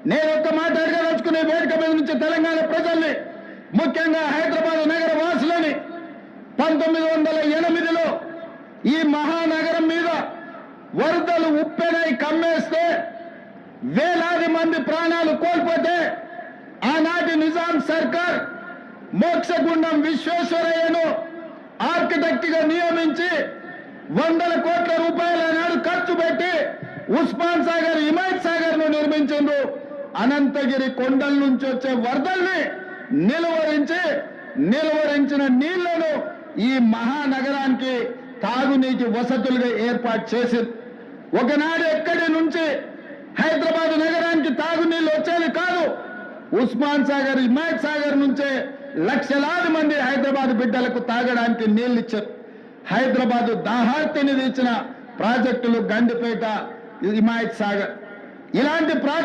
నేను ఒక్క మాట అడగదలుచుకునే వేదిక మీద నుంచి తెలంగాణ ప్రజల్ని, ముఖ్యంగా హైదరాబాద్ నగర వాసులని, 1908లో ఈ మహానగరం మీద వరదలు ఉప్పెనై కమ్మేస్తే వేలాది మంది ప్రాణాలు కోల్పోతే ఆనాటి నిజాం సర్కార్ మోక్షగుండం విశ్వేశ్వరయ్యను ఆర్కిటెక్ట్ గా నియమించి 100 కోట్ల రూపాయల నాడు ఖర్చు పెట్టి ఉస్మాన్ సాగర్, హిమాయత్ సాగర్ ను నిర్మించిండు. అనంతగిరి కొండల నుంచి వచ్చే వరదల్ని నిలువరించిన నీళ్లను ఈ మహానగరానికి తాగునీటి వసతులుగా ఏర్పాటు చేసింది. ఒకనాడు ఎక్కడి నుంచి హైదరాబాద్ నగరానికి తాగునీళ్లు వచ్చేది కాదు. ఉస్మాన్ సాగర్, హిమాయత్ సాగర్ నుంచే లక్షలాది మంది హైదరాబాద్ బిడ్డలకు తాగడానికి నీళ్లు ఇచ్చారు. హైదరాబాద్ దాహార్తిని తీర్చిన ప్రాజెక్టులు గండిపేట, హిమాయత్ సాగర్, ఇలాంటి ప్రాజెక్టు